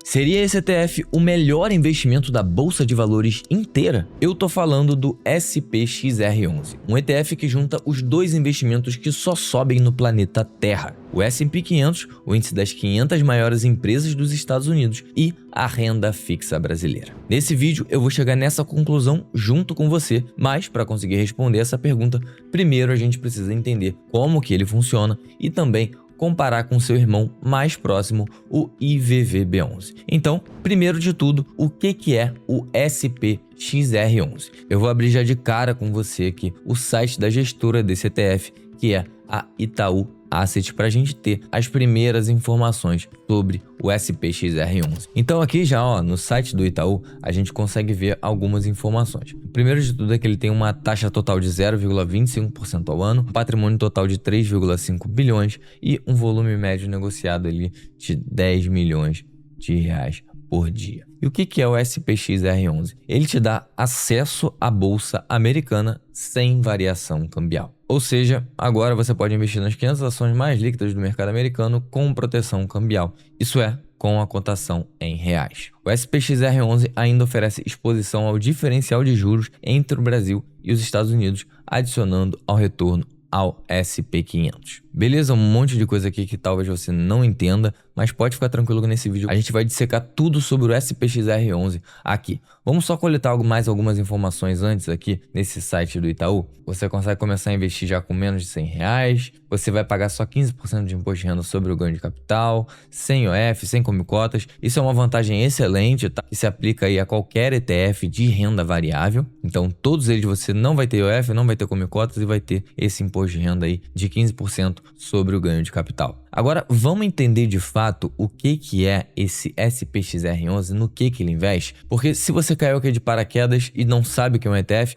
Seria esse ETF o melhor investimento da Bolsa de Valores inteira? Eu tô falando do SPXR11, um ETF que junta os dois investimentos que só sobem no planeta Terra: o S&P 500, o índice das 500 maiores empresas dos Estados Unidos, e a renda fixa brasileira. Nesse vídeo eu vou chegar nessa conclusão junto com você, mas para conseguir responder essa pergunta, primeiro a gente precisa entender como que ele funciona e também comparar com seu irmão mais próximo, o IVVB11. Então, primeiro de tudo, o que é o SPXR11? Eu vou abrir já de cara com você aqui o site da gestora desse ETF, que é a Itaú Asset, para a gente ter as primeiras informações sobre o SPXR11. Então aqui já no site do Itaú a gente consegue ver algumas informações. O primeiro de tudo é que ele tem uma taxa total de 0,25% ao ano, um patrimônio total de 3,5 bilhões e um volume médio negociado ali de 10 milhões de reais por dia. E o que é o SPXR11? Ele te dá acesso à bolsa americana sem variação cambial. Ou seja, agora você pode investir nas 500 ações mais líquidas do mercado americano com proteção cambial. Isso é, com a cotação em reais. O SPXR11 ainda oferece exposição ao diferencial de juros entre o Brasil e os Estados Unidos, adicionando ao retorno ao SP500. Beleza? Um monte de coisa aqui que talvez você não entenda, mas pode ficar tranquilo que nesse vídeo a gente vai dissecar tudo sobre o SPXR11 aqui. Vamos só coletar mais algumas informações antes aqui nesse site do Itaú. Você consegue começar a investir já com menos de R$100, você vai pagar só 15% de imposto de renda sobre o ganho de capital, sem IOF, sem cotas. Isso é uma vantagem excelente, tá? Que se aplica aí a qualquer ETF de renda variável. Então todos eles você não vai ter IOF, não vai ter cotas e vai ter esse imposto de renda aí de 15% sobre o ganho de capital. Agora vamos entender de fato o que é esse SPXR11, no que ele investe, porque se você caiu aqui de paraquedas e não sabe o que é um ETF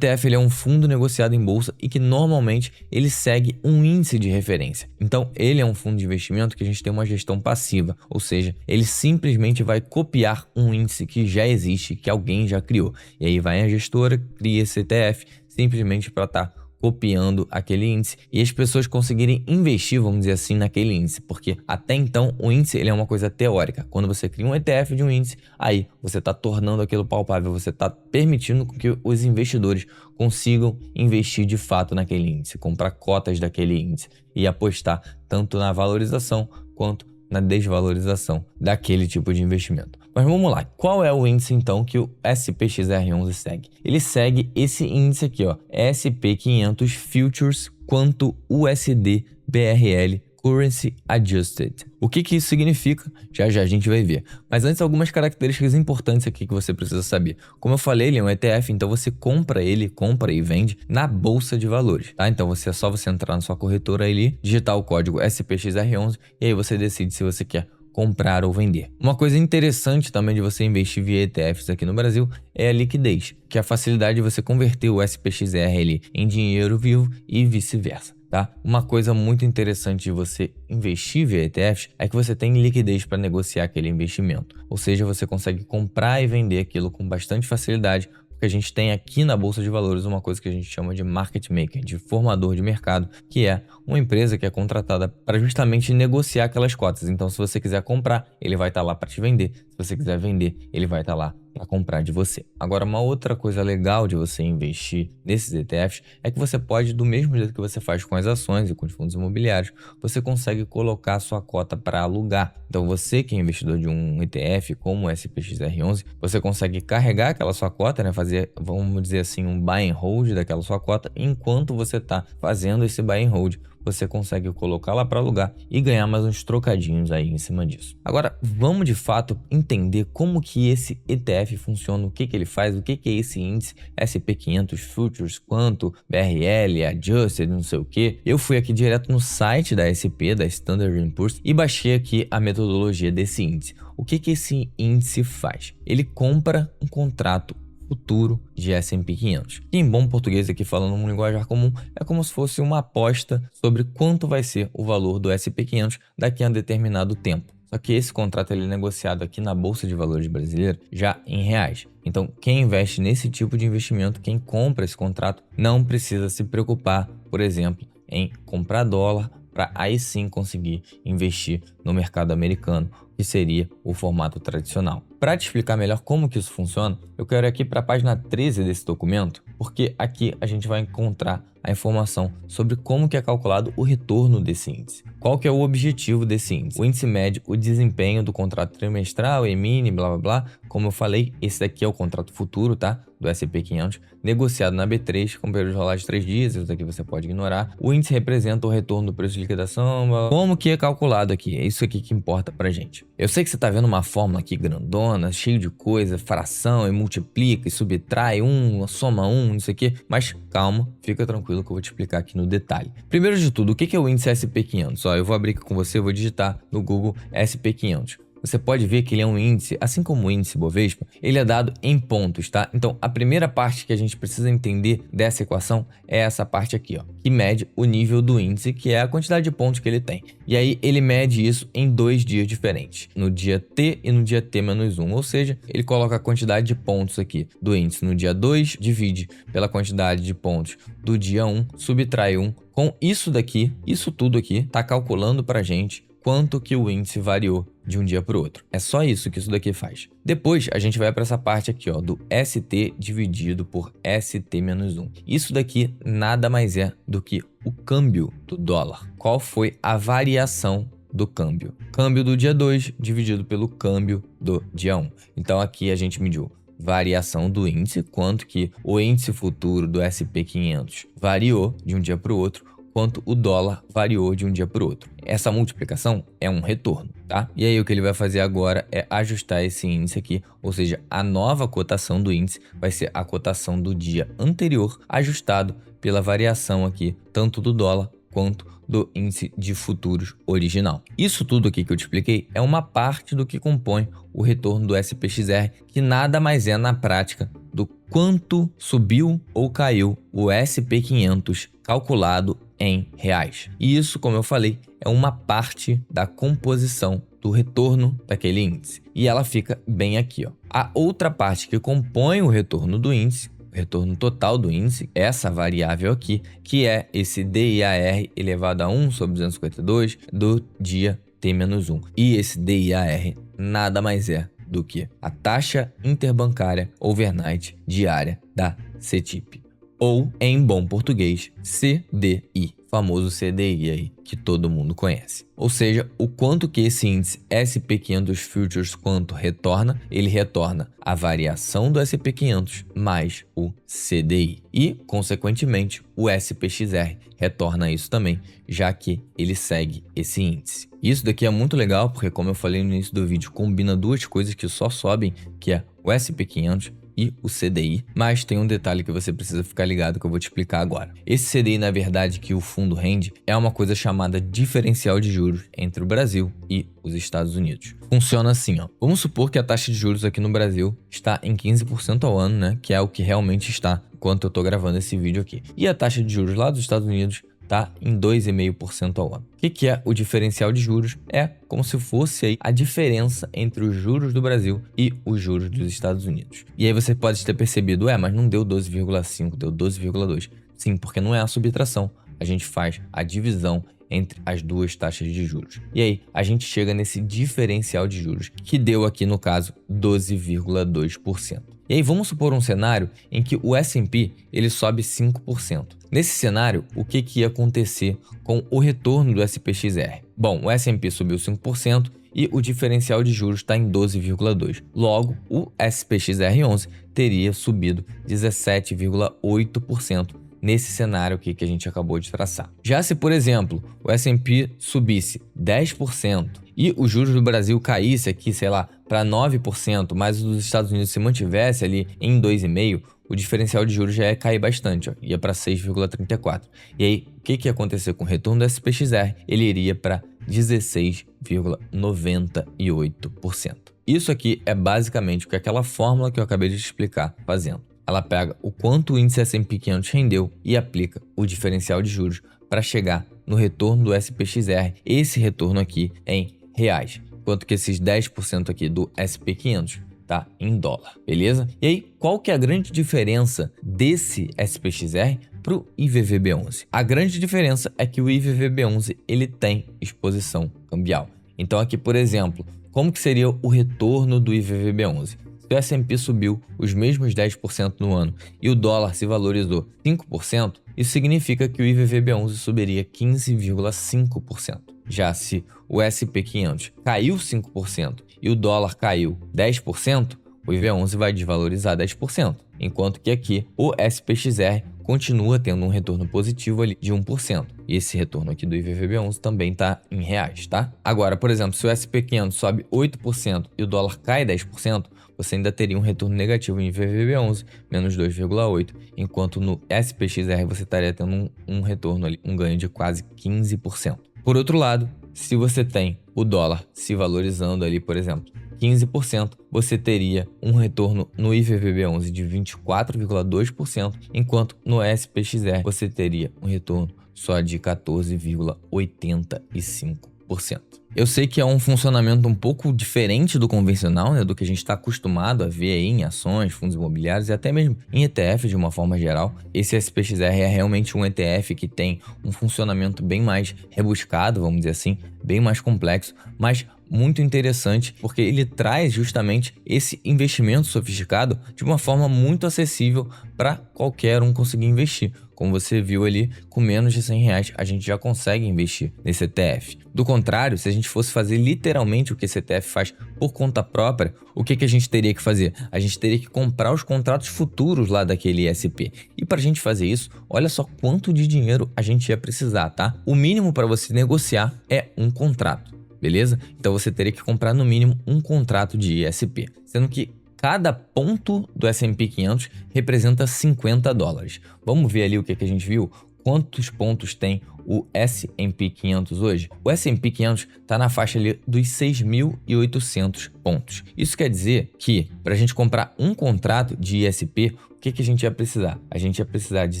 ele é um fundo negociado em bolsa e que normalmente ele segue um índice de referência. Então ele é um fundo de investimento que a gente tem uma gestão passiva, ou seja, ele simplesmente vai copiar um índice que já existe, que alguém já criou. E aí vai a gestora, cria esse ETF simplesmente para estar copiando aquele índice e as pessoas conseguirem investir, vamos dizer assim, naquele índice, porque até então o índice ele é uma coisa teórica. Quando você cria um ETF de um índice, aí você está tornando aquilo palpável, você está permitindo que os investidores consigam investir de fato naquele índice, comprar cotas daquele índice e apostar tanto na valorização quanto na desvalorização daquele tipo de investimento. Mas vamos lá, qual é o índice então que o SPXR11 segue? Ele segue esse índice aqui, SP500 Futures quanto USD BRL Currency Adjusted. O que isso significa? Já a gente vai ver. Mas antes, algumas características importantes aqui que você precisa saber. Como eu falei, ele é um ETF, então você compra e vende na Bolsa de Valores, tá? Então é só você entrar na sua corretora ali, digitar o código SPXR11 e aí você decide se você quer comprar ou vender. Uma coisa interessante também de você investir via ETFs aqui no Brasil é a liquidez, que é a facilidade de você converter o SPXR ali em dinheiro vivo e vice-versa. Tá? Uma coisa muito interessante de você investir via ETFs é que você tem liquidez para negociar aquele investimento. Ou seja, você consegue comprar e vender aquilo com bastante facilidade, porque a gente tem aqui na Bolsa de Valores uma coisa que a gente chama de market maker, de formador de mercado, que é uma empresa que é contratada para justamente negociar aquelas cotas. Então, se você quiser comprar, ele vai estar lá para te vender. Se você quiser vender, ele vai estar lá para comprar de você. Agora, uma outra coisa legal de você investir nesses ETFs é que você pode, do mesmo jeito que você faz com as ações e com os fundos imobiliários, você consegue colocar a sua cota para alugar. Então, você que é investidor de um ETF como o SPXR11, você consegue carregar aquela sua cota, né, fazer, vamos dizer assim, um buy and hold daquela sua cota, enquanto você está fazendo esse buy and hold, você consegue colocar lá para alugar e ganhar mais uns trocadinhos aí em cima disso. Agora, vamos de fato entender como que esse ETF funciona, o que ele faz, o que é esse índice SP500 Futures, quanto, BRL, Adjusted, não sei o que. Eu fui aqui direto no site da SP, da Standard & Poor's, e baixei aqui a metodologia desse índice. O que esse índice faz? Ele compra um contrato futuro de S&P 500. E em bom português aqui, falando um linguajar comum, é como se fosse uma aposta sobre quanto vai ser o valor do S&P 500 daqui a um determinado tempo. Só que esse contrato ele é negociado aqui na Bolsa de Valores brasileira já em reais. Então, quem investe nesse tipo de investimento, quem compra esse contrato, não precisa se preocupar, por exemplo, em comprar dólar para aí sim conseguir investir no mercado americano, que seria o formato tradicional. Para te explicar melhor como que isso funciona, eu quero ir aqui para a página 13 desse documento, porque aqui a gente vai encontrar a informação sobre como que é calculado o retorno desse índice. Qual que é o objetivo desse índice? O índice mede o desempenho do contrato trimestral, EMINE, blá blá blá. Como eu falei, esse daqui é o contrato futuro, tá? Do S&P 500, negociado na B3 com período de rolagem de 3 dias, isso daqui você pode ignorar. O índice representa o retorno do preço de liquidação. Como que é calculado aqui? É isso aqui que importa pra gente. Eu sei que você tá vendo uma fórmula aqui grandona, cheio de coisa, fração e multiplica e subtrai soma não sei o que, mas calma, fica tranquilo que eu vou te explicar aqui no detalhe. Primeiro de tudo, o que é o índice S&P 500? Ó, eu vou abrir aqui com você, vou digitar no Google S&P 500. Você pode ver que ele é um índice, assim como o índice Bovespa, ele é dado em pontos, tá? Então, a primeira parte que a gente precisa entender dessa equação é essa parte aqui, ó, que mede o nível do índice, que é a quantidade de pontos que ele tem. E aí, ele mede isso em 2 dias diferentes, no dia T e no dia T-1, ou seja, ele coloca a quantidade de pontos aqui do índice no dia 2, divide pela quantidade de pontos do dia 1, subtrai 1. Com isso daqui, isso tudo aqui, tá calculando pra gente quanto que o índice variou de um dia para o outro. É só isso que isso daqui faz. Depois, a gente vai para essa parte aqui, ó, do ST dividido por ST-1. Isso daqui nada mais é do que o câmbio do dólar. Qual foi a variação do câmbio? Câmbio do dia 2 dividido pelo câmbio do dia 1. Então, aqui a gente mediu variação do índice, quanto que o índice futuro do S&P 500 variou de um dia para o outro, quanto o dólar variou de um dia para o outro. Essa multiplicação é um retorno, tá? E aí o que ele vai fazer agora é ajustar esse índice aqui, ou seja, a nova cotação do índice vai ser a cotação do dia anterior, ajustado pela variação aqui, tanto do dólar quanto do índice de futuros original. Isso tudo aqui que eu te expliquei é uma parte do que compõe o retorno do SPXR, que nada mais é na prática do quanto subiu ou caiu o SP 500 calculado em reais. E isso, como eu falei, é uma parte da composição do retorno daquele índice. E ela fica bem aqui, ó. A outra parte que compõe o retorno do índice, o retorno total do índice, essa variável aqui, que é esse DIAR elevado a 1 sobre 252 do dia T-1. E esse DIAR nada mais é do que a taxa interbancária overnight diária da CETIP. Ou, em bom português, CDI, famoso CDI aí, que todo mundo conhece. Ou seja, o quanto que esse índice SP 500 Futures quanto retorna, ele retorna a variação do SP 500 mais o CDI. E, consequentemente, o SPXR retorna isso também, já que ele segue esse índice. Isso daqui é muito legal porque, como eu falei no início do vídeo, combina duas coisas que só sobem, que é o SP 500 e o CDI, mas tem um detalhe que você precisa ficar ligado que eu vou te explicar agora. Esse CDI, na verdade, que o fundo rende, é uma coisa chamada diferencial de juros entre o Brasil e os Estados Unidos. Funciona assim, ó. Vamos supor que a taxa de juros aqui no Brasil está em 15% ao ano, né? Que é o que realmente está enquanto eu tô gravando esse vídeo aqui. E a taxa de juros lá dos Estados Unidos está em 2,5% ao ano. O que é o diferencial de juros? É como se fosse aí a diferença entre os juros do Brasil e os juros dos Estados Unidos. E aí você pode ter percebido, mas não deu 12,5, deu 12,2. Sim, porque não é a subtração. A gente faz a divisão entre as duas taxas de juros. E aí, a gente chega nesse diferencial de juros, que deu aqui, no caso, 12,2%. E aí, vamos supor um cenário em que o S&P ele sobe 5%. Nesse cenário, o que ia acontecer com o retorno do SPXR? Bom, o S&P subiu 5% e o diferencial de juros está em 12,2%. Logo, o SPXR11 teria subido 17,8%. Nesse cenário aqui que a gente acabou de traçar. Já se, por exemplo, o S&P subisse 10% e os juros do Brasil caísse aqui, sei lá, para 9%, mas os dos Estados Unidos se mantivesse ali em 2,5%, o diferencial de juros já ia cair bastante, ó, ia para 6,34%. E aí, o que ia acontecer com o retorno do SPXR? Ele iria para 16,98%. Isso aqui é basicamente o que aquela fórmula que eu acabei de explicar fazendo. Ela pega o quanto o índice S&P 500 rendeu e aplica o diferencial de juros para chegar no retorno do SPXR, esse retorno aqui em reais, enquanto que esses 10% aqui do SP 500 tá em dólar, beleza? E aí, qual que é a grande diferença desse SPXR para o IVVB11? A grande diferença é que o IVVB11 ele tem exposição cambial. Então aqui, por exemplo, como que seria o retorno do IVVB11? Se o S&P subiu os mesmos 10% no ano e o dólar se valorizou 5%, isso significa que o IVVB11 subiria 15,5%. Já se o S&P 500 caiu 5% e o dólar caiu 10%, o IVVB11 vai desvalorizar 10%, enquanto que aqui o SPXR continua tendo um retorno positivo ali de 1%. E esse retorno aqui do IVVB11 também está em reais, tá? Agora, por exemplo, se o SP 500 sobe 8% e o dólar cai 10%, você ainda teria um retorno negativo em IVVB11, menos 2,8%, enquanto no SPXR você estaria tendo um retorno ali, um ganho de quase 15%. Por outro lado, se você tem o dólar se valorizando ali, por exemplo, 15%, você teria um retorno no IVVB11 de 24,2%, enquanto no SPXR você teria um retorno só de 14,85%. Eu sei que é um funcionamento um pouco diferente do convencional, né, do que a gente está acostumado a ver aí em ações, fundos imobiliários e até mesmo em ETF de uma forma geral. Esse SPXR é realmente um ETF que tem um funcionamento bem mais rebuscado, vamos dizer assim, bem mais complexo, mas muito interessante, porque ele traz justamente esse investimento sofisticado de uma forma muito acessível para qualquer um conseguir investir. Como você viu ali, com menos de R$100 a gente já consegue investir nesse ETF. Do contrário, se a gente fosse fazer literalmente o que esse ETF faz por conta própria, o que a gente teria que fazer? A gente teria que comprar os contratos futuros lá daquele ISP. E para a gente fazer isso, olha só quanto de dinheiro a gente ia precisar, tá? O mínimo para você negociar é um contrato, beleza? Então você teria que comprar no mínimo um contrato de ISP, sendo que cada ponto do S&P 500 representa $50. Vamos ver ali o que a gente viu? Quantos pontos tem o S&P 500 hoje? O S&P 500 está na faixa ali dos 6.800 pontos. Isso quer dizer que para a gente comprar um contrato de ISP, o que a gente ia precisar? A gente ia precisar de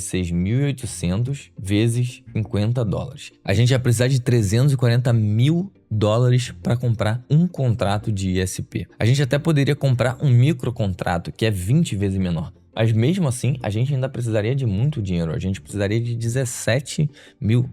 6.800 vezes $50. A gente ia precisar de $340 mil para comprar um contrato de ISP. A gente até poderia comprar um microcontrato que é 20 vezes menor. Mas mesmo assim, a gente ainda precisaria de muito dinheiro. A gente precisaria de $17 mil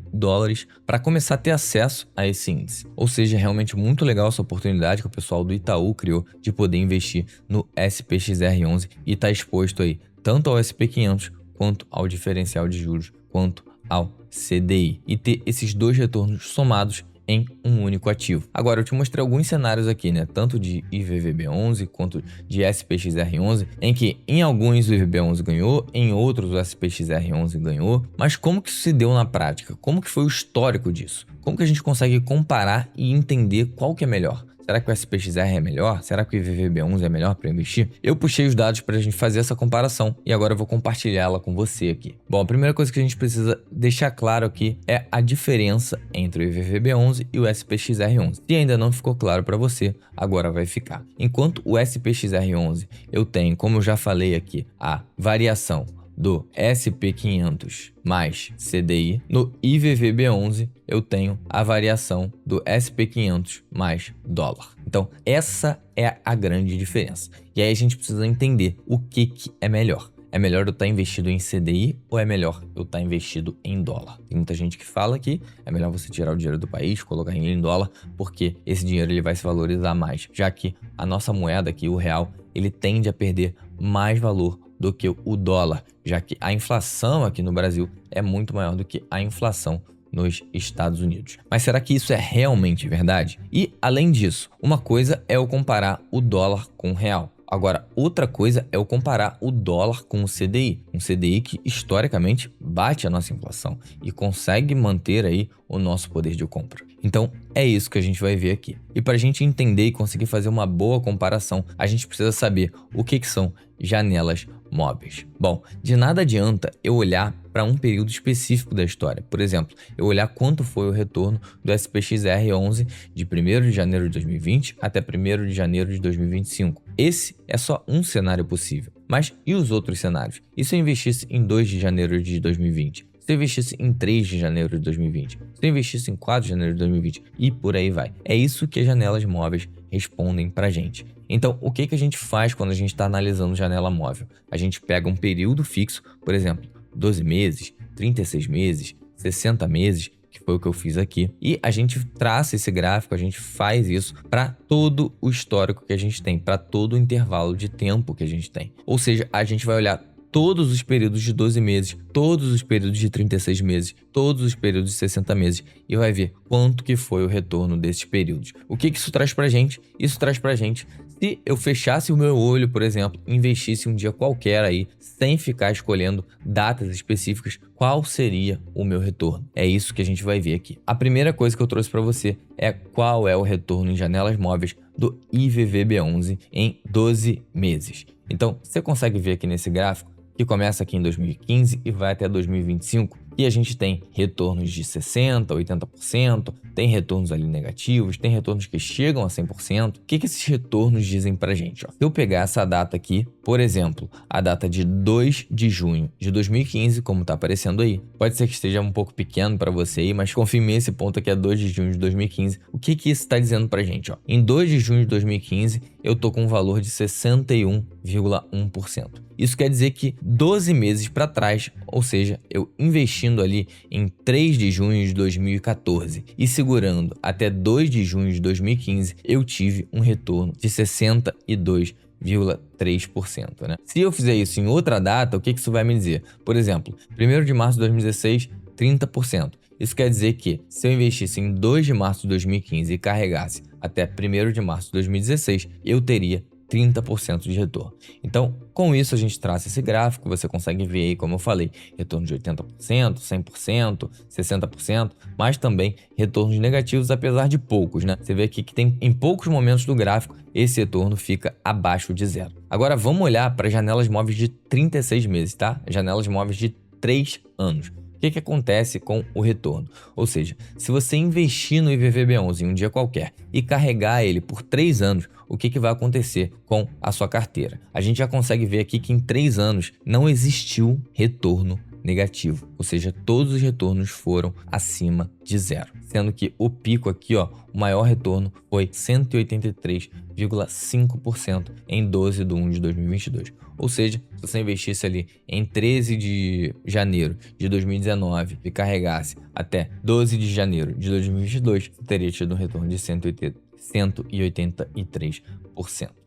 para começar a ter acesso a esse índice. Ou seja, é realmente muito legal essa oportunidade que o pessoal do Itaú criou de poder investir no SPXR11 e estar exposto aí tanto ao SP 500 quanto ao diferencial de juros, quanto ao CDI. E ter esses dois retornos somados em um único ativo. Agora, eu te mostrei alguns cenários aqui, né? Tanto de IVVB11 quanto de SPXR11, em que em alguns o IVVB11 ganhou, em outros o SPXR11 ganhou. Mas como que isso se deu na prática? Como que foi o histórico disso? Como que a gente consegue comparar e entender qual que é melhor? Será que o SPXR é melhor? Será que o IVVB11 é melhor para investir? Eu puxei os dados para a gente fazer essa comparação e agora eu vou compartilhá-la com você aqui. Bom, a primeira coisa que a gente precisa deixar claro aqui é a diferença entre o IVVB11 e o SPXR11. Se ainda não ficou claro para você, agora vai ficar. Enquanto o SPXR11 eu tenho, como eu já falei aqui, a variação do SP 500 mais CDI, no IVVB11 eu tenho a variação do SP 500 mais dólar. Então essa é a grande diferença. E aí a gente precisa entender o que é melhor. É melhor eu estar investido em CDI ou é melhor eu estar investido em dólar? Tem muita gente que fala que é melhor você tirar o dinheiro do país, colocar ele em dólar, porque esse dinheiro ele vai se valorizar mais, já que a nossa moeda aqui, o real, ele tende a perder mais valor do que o dólar, já que a inflação aqui no Brasil é muito maior do que a inflação nos Estados Unidos. Mas será que isso é realmente verdade? E, além disso, uma coisa é eu comparar o dólar com o real. Agora, outra coisa é eu comparar o dólar com o CDI. Um CDI que, historicamente, bate a nossa inflação e consegue manter aí o nosso poder de compra. Então, é isso que a gente vai ver aqui. E para a gente entender e conseguir fazer uma boa comparação, a gente precisa saber o que são janelas móveis. Bom, de nada adianta eu olhar para um período específico da história. Por exemplo, eu olhar quanto foi o retorno do SPXR11 de 1º de janeiro de 2020 até 1º de janeiro de 2025. Esse é só um cenário possível. Mas e os outros cenários? E se eu investisse em 2 de janeiro de 2020? Se eu investisse em 3 de janeiro de 2020? Se eu investisse em 4 de janeiro de 2020? E por aí vai. É isso que as janelas móveis respondem pra gente. Então, o que a gente faz quando a gente está analisando janela móvel? A gente pega um período fixo, por exemplo, 12 meses, 36 meses, 60 meses, que foi o que eu fiz aqui, e a gente traça esse gráfico, a gente faz isso para todo o histórico que a gente tem, para todo o intervalo de tempo que a gente tem. Ou seja, a gente vai olhar todos os períodos de 12 meses, todos os períodos de 36 meses, todos os períodos de 60 meses e vai ver quanto que foi o retorno desses períodos. O que isso traz pra gente? Isso traz pra gente, se eu fechasse o meu olho, por exemplo, investisse um dia qualquer aí, sem ficar escolhendo datas específicas, qual seria o meu retorno? É isso que a gente vai ver aqui. A primeira coisa que eu trouxe para você é qual é o retorno em janelas móveis do IVVB11 em 12 meses. Então, você consegue ver aqui nesse gráfico que começa aqui em 2015 e vai até 2025, e a gente tem retornos de 60%, 80%, tem retornos ali negativos, tem retornos que chegam a 100%. O que esses retornos dizem pra gente? Ó, se eu pegar essa data aqui, por exemplo, a data de 2 de junho de 2015, como tá aparecendo aí, pode ser que esteja um pouco pequeno para você aí, mas confirme esse ponto aqui, é 2 de junho de 2015. O que isso está dizendo pra gente? Ó, em 2 de junho de 2015, eu tô com um valor de 61,1%. Isso quer dizer que 12 meses para trás, ou seja, eu investindo ali em 3 de junho de 2014 e segurando até 2 de junho de 2015, eu tive um retorno de 62,3%, né? Se eu fizer isso em outra data, o que isso vai me dizer? Por exemplo, 1º de março de 2016, 30%. Isso quer dizer que se eu investisse em 2 de março de 2015 e carregasse até 1º de março de 2016, eu teria 30% de retorno. Então, com isso a gente traça esse gráfico, você consegue ver aí, como eu falei, retorno de 80%, 100%, 60%, mas também retornos negativos, apesar de poucos, né? Você vê aqui que tem em poucos momentos do gráfico, esse retorno fica abaixo de zero. Agora vamos olhar para janelas móveis de 36 meses, tá? Janelas móveis de 3 anos. O que acontece com o retorno? Ou seja, se você investir no IVVB11 em um dia qualquer e carregar ele por 3 anos, o que vai acontecer com a sua carteira? A gente já consegue ver aqui que em 3 anos não existiu retorno negativo, ou seja, todos os retornos foram acima de zero, sendo que o pico aqui, ó, o maior retorno foi 183,5% em 12 de 1 de 2022. Ou seja, se você investisse ali em 13 de janeiro de 2019 e carregasse até 12 de janeiro de 2022, você teria tido um retorno de 183%.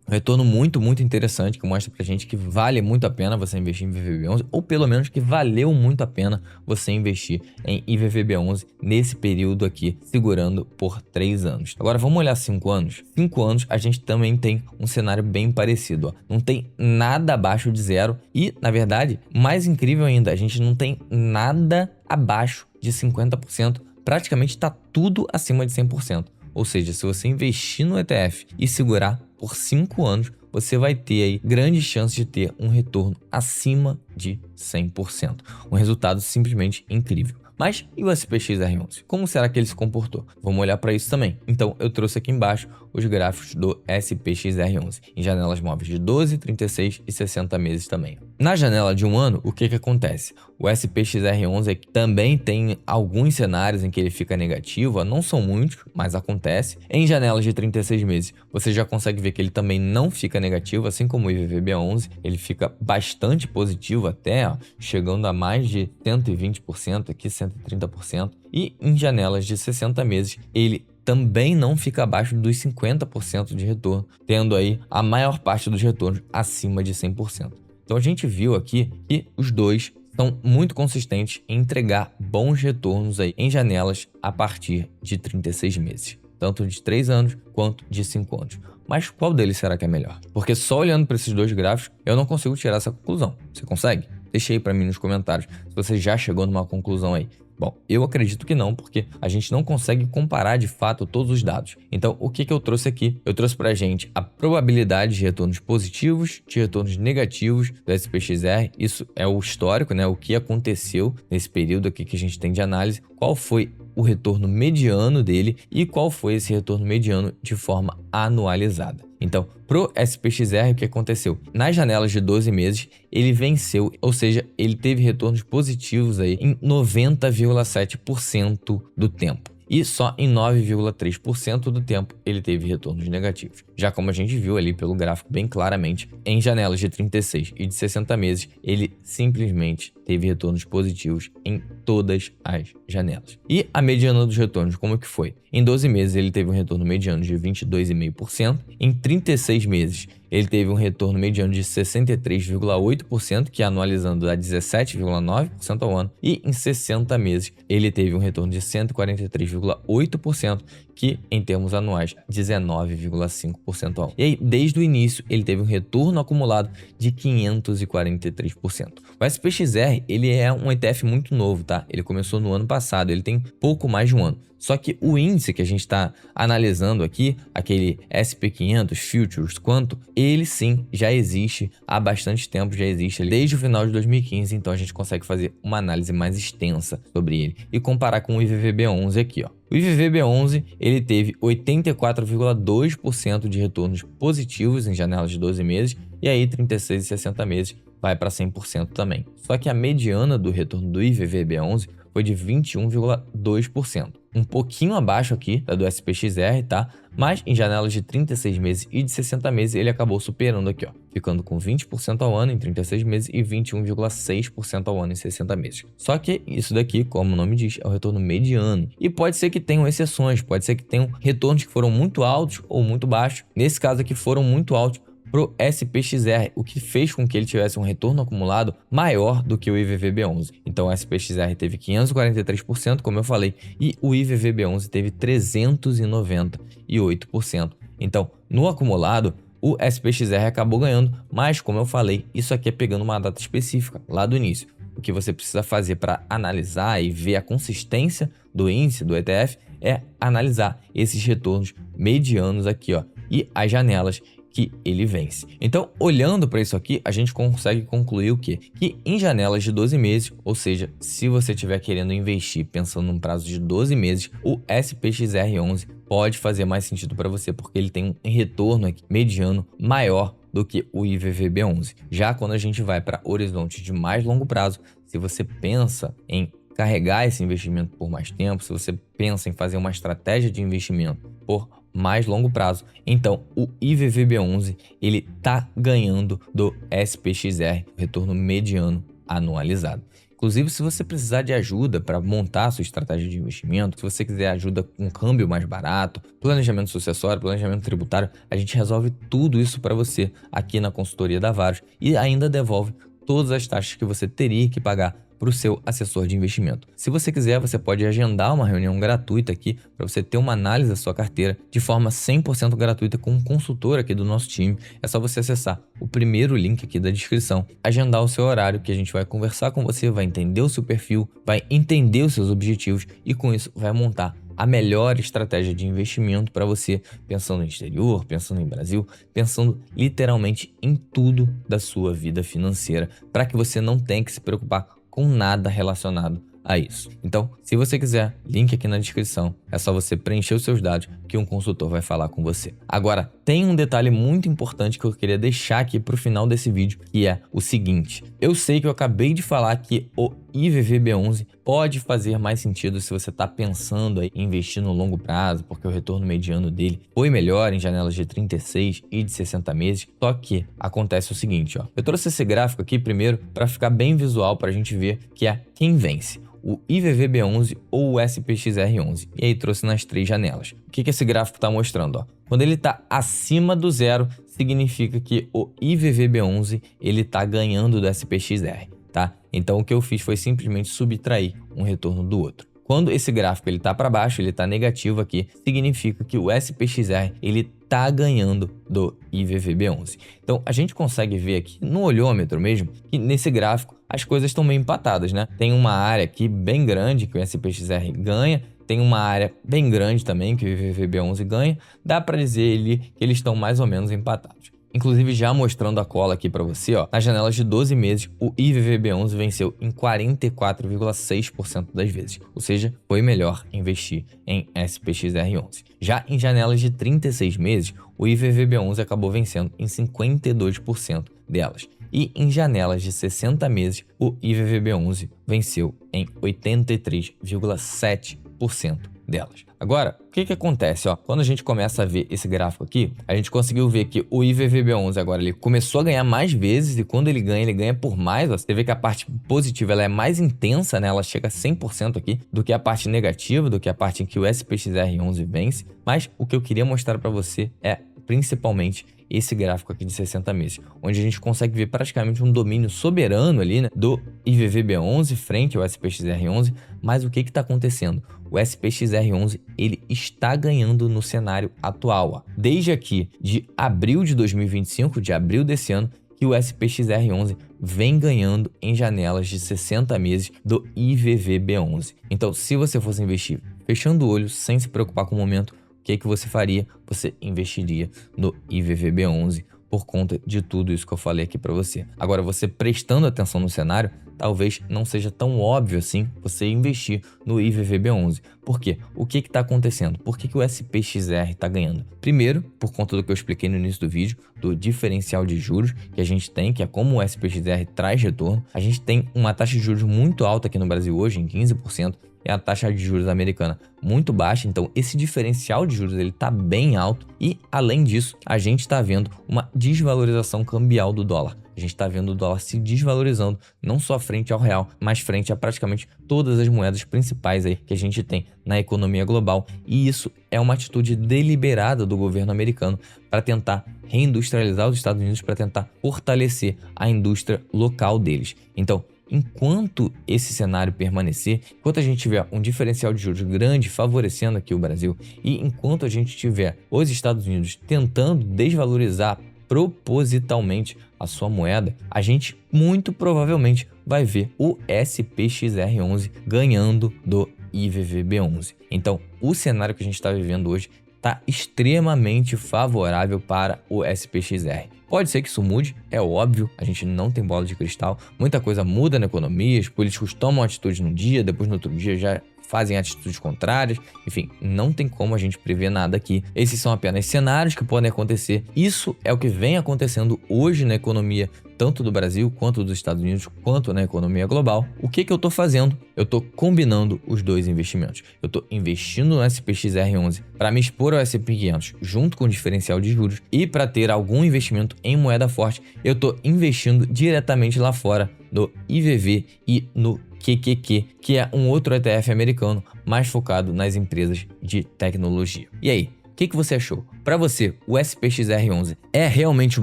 Um retorno muito interessante que mostra pra gente que vale muito a pena você investir em IVVB11, ou pelo menos que valeu muito a pena você investir em IVVB11 nesse período aqui, segurando por 3 anos. Agora vamos olhar 5 anos. 5 anos a gente também tem um cenário bem parecido, ó. Não tem nada abaixo de zero e, na verdade, mais incrível ainda, a gente não tem nada abaixo de 50%, praticamente está tudo acima de 100%. Ou seja, se você investir no ETF e segurar por 5 anos, você vai ter aí grandes chances de ter um retorno acima de 100%. Um resultado simplesmente incrível. Mas e o SPXR11? Como será que ele se comportou? Vamos olhar para isso também. Então eu trouxe aqui embaixo os gráficos do SPXR11 em janelas móveis de 12, 36 e 60 meses também. Na janela de um ano, o que acontece? O SPXR11 também tem alguns cenários em que ele fica negativo, não são muitos, mas acontece. Em janelas de 36 meses, você já consegue ver que ele também não fica negativo, assim como o IVVB11, ele fica bastante positivo até, ó, chegando a mais de 120%, aqui 130%. E em janelas de 60 meses, ele também não fica abaixo dos 50% de retorno, tendo aí a maior parte dos retornos acima de 100%. Então a gente viu aqui que os dois são muito consistentes em entregar bons retornos aí em janelas a partir de 36 meses, tanto de 3 anos quanto de 5 anos. Mas qual deles será que é melhor? Porque só olhando para esses dois gráficos, eu não consigo tirar essa conclusão. Você consegue? Deixa aí para mim nos comentários se você já chegou numa conclusão aí. Bom, eu acredito que não, porque a gente não consegue comparar de fato todos os dados. Então, o que eu trouxe aqui? Eu trouxe pra gente a probabilidade de retornos positivos, de retornos negativos do SPXR. Isso é o histórico, né? O que aconteceu nesse período aqui que a gente tem de análise. Qual foi o retorno mediano dele e qual foi esse retorno mediano de forma anualizada. Então, pro SPXR, o que aconteceu? Nas janelas de 12 meses, ele venceu, ou seja, ele teve retornos positivos aí em 90,7% do tempo. E só em 9,3% do tempo ele teve retornos negativos. Já como a gente viu ali pelo gráfico bem claramente, em janelas de 36 e de 60 meses, ele simplesmente teve retornos positivos em todas as janelas. E a mediana dos retornos, como que foi? Em 12 meses ele teve um retorno mediano de 22,5%, em 36 meses ele teve um retorno mediano de 63,8%, que anualizando dá 17,9% ao ano, e em 60 meses ele teve um retorno de 143,8%, que em termos anuais 19,5% ao ano. E aí, desde o início, ele teve um retorno acumulado de 543%. O SPXR, ele é um ETF muito novo, tá? Ele começou no ano passado, ele tem pouco mais de um ano. Só que o índice que a gente está analisando aqui, aquele SP500 Futures Quanto, ele sim já existe há bastante tempo, já existe desde o final de 2015, então a gente consegue fazer uma análise mais extensa sobre ele e comparar com o IVVB11 aqui, ó. O IVVB11 ele teve 84,2% de retornos positivos em janelas de 12 meses e aí 36 e 60 meses vai para 100% também. Só que a mediana do retorno do IVVB11 foi de 21,2%. Um pouquinho abaixo aqui da do SPXR, tá? Mas em janelas de 36 meses e de 60 meses ele acabou superando aqui, ó, ficando com 20% ao ano em 36 meses e 21,6% ao ano em 60 meses. Só que isso daqui, como o nome diz, é o retorno mediano. E pode ser que tenham exceções, pode ser que tenham retornos que foram muito altos ou muito baixos. Nesse caso aqui foram muito altos pro SPXR, o que fez com que ele tivesse um retorno acumulado maior do que o IVVB11. Então o SPXR teve 543%, como eu falei, e o IVVB11 teve 398%. Então, no acumulado, o SPXR acabou ganhando, mas como eu falei, isso aqui é pegando uma data específica, lá do início. O que você precisa fazer para analisar e ver a consistência do índice, do ETF, é analisar esses retornos medianos aqui, ó, e as janelas que ele vence. Então, olhando para isso aqui, a gente consegue concluir o quê? Que em janelas de 12 meses, ou seja, se você estiver querendo investir pensando num prazo de 12 meses, o SPXR11 pode fazer mais sentido para você, porque ele tem um retorno aqui mediano maior do que o IVVB11. Já quando a gente vai para horizonte de mais longo prazo, se você pensa em carregar esse investimento por mais tempo, se você pensa em fazer uma estratégia de investimento por mais longo prazo, então o IVVB11 ele tá ganhando do SPXR, retorno mediano anualizado. Inclusive, se você precisar de ajuda para montar a sua estratégia de investimento, se você quiser ajuda com câmbio mais barato, planejamento sucessório, planejamento tributário, a gente resolve tudo isso para você aqui na consultoria da Varus e ainda devolve todas as taxas que você teria que pagar para o seu assessor de investimento. Se você quiser, você pode agendar uma reunião gratuita aqui para você ter uma análise da sua carteira de forma 100% gratuita com um consultor aqui do nosso time. É só você acessar o primeiro link aqui da descrição, agendar o seu horário que a gente vai conversar com você, vai entender o seu perfil, vai entender os seus objetivos e com isso vai montar a melhor estratégia de investimento para você, pensando no exterior, pensando em Brasil, pensando literalmente em tudo da sua vida financeira, para que você não tenha que se preocupar com nada relacionado a isso. Então, se você quiser, link aqui na descrição, é só você preencher os seus dados que um consultor vai falar com você. Agora, tem um detalhe muito importante que eu queria deixar aqui para o final desse vídeo, que é o seguinte. Eu sei que eu acabei de falar que o IVVB11 pode fazer mais sentido se você está pensando em investir no longo prazo, porque o retorno mediano dele foi melhor em janelas de 36 e de 60 meses. Só que acontece o seguinte, ó. Eu trouxe esse gráfico aqui primeiro para ficar bem visual para a gente ver que é quem vence, o IVVB11 ou o SPXR11. E aí trouxe nas três janelas. O que esse gráfico está mostrando? Ó? Quando ele está acima do zero, significa que o IVVB11 ele está ganhando do SPXR, tá? Então o que eu fiz foi simplesmente subtrair um retorno do outro. Quando esse gráfico ele tá para baixo, ele tá negativo aqui, significa que o SPXR ele tá ganhando do IVVB11. Então a gente consegue ver aqui no olhômetro mesmo que nesse gráfico as coisas estão meio empatadas, né? Tem uma área aqui bem grande que o SPXR ganha, tem uma área bem grande também que o IVVB11 ganha. Dá para dizer ali que eles estão mais ou menos empatados. Inclusive, já mostrando a cola aqui para você, ó, nas janelas de 12 meses, o IVVB11 venceu em 44,6% das vezes, ou seja, foi melhor investir em SPXR11. Já em janelas de 36 meses, o IVVB11 acabou vencendo em 52% delas. E em janelas de 60 meses, o IVVB11 venceu em 83,7% delas. Agora, o que acontece? Ó, quando a gente começa a ver esse gráfico aqui, a gente conseguiu ver que o IVVB11 agora ele começou a ganhar mais vezes, e quando ele ganha por mais. Ó, você vê que a parte positiva ela é mais intensa, né? Ela chega a 100% aqui do que a parte negativa, do que a parte em que o SPXR11 vence. Mas o que eu queria mostrar para você é principalmente esse gráfico aqui de 60 meses, onde a gente consegue ver praticamente um domínio soberano ali, né, do IVVB11 frente ao SPXR11. Mas o que está acontecendo? O SPXR11 ele está ganhando no cenário atual. Ó. Desde aqui de abril de 2025, de abril desse ano, que o SPXR11 vem ganhando em janelas de 60 meses do IVVB11. Então, se você fosse investir fechando o olho, sem se preocupar com o momento, o que você faria? Você investiria no IVVB11 por conta de tudo isso que eu falei aqui para você. Agora, você prestando atenção no cenário, talvez não seja tão óbvio assim você investir no IVVB11. Por quê? O que está acontecendo? Por que o SPXR está ganhando? Primeiro, por conta do que eu expliquei no início do vídeo, do diferencial de juros que a gente tem, que é como o SPXR traz retorno. A gente tem uma taxa de juros muito alta aqui no Brasil hoje, em 15%. É a taxa de juros americana muito baixa, então esse diferencial de juros ele está bem alto e, além disso, a gente está vendo uma desvalorização cambial do dólar. A gente está vendo o dólar se desvalorizando, não só frente ao real, mas frente a praticamente todas as moedas principais aí que a gente tem na economia global. E isso é uma atitude deliberada do governo americano para tentar reindustrializar os Estados Unidos, para tentar fortalecer a indústria local deles. Então, enquanto esse cenário permanecer, enquanto a gente tiver um diferencial de juros grande favorecendo aqui o Brasil e enquanto a gente tiver os Estados Unidos tentando desvalorizar propositalmente a sua moeda, a gente muito provavelmente vai ver o SPXR11 ganhando do IVVB11. Então, o cenário que a gente está vivendo hoje está extremamente favorável para o SPXR. Pode ser que isso mude, é óbvio, a gente não tem bola de cristal, muita coisa muda na economia, os políticos tomam atitude num dia, depois no outro dia já fazem atitudes contrárias, enfim, não tem como a gente prever nada aqui. Esses são apenas cenários que podem acontecer. Isso é o que vem acontecendo hoje na economia, tanto do Brasil, quanto dos Estados Unidos, quanto na economia global. O que eu estou fazendo? Eu estou combinando os dois investimentos. Eu estou investindo no SPXR11 para me expor ao S&P 500 junto com o diferencial de juros, e para ter algum investimento em moeda forte, eu estou investindo diretamente lá fora no IVV e no QQQ, que é um outro ETF americano mais focado nas empresas de tecnologia. E aí, o que você achou? Para você, o SPXR11 é realmente o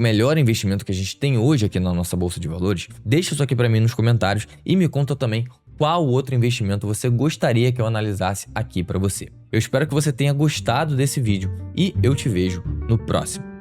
melhor investimento que a gente tem hoje aqui na nossa Bolsa de Valores? Deixa isso aqui para mim nos comentários e me conta também qual outro investimento você gostaria que eu analisasse aqui para você. Eu espero que você tenha gostado desse vídeo e eu te vejo no próximo.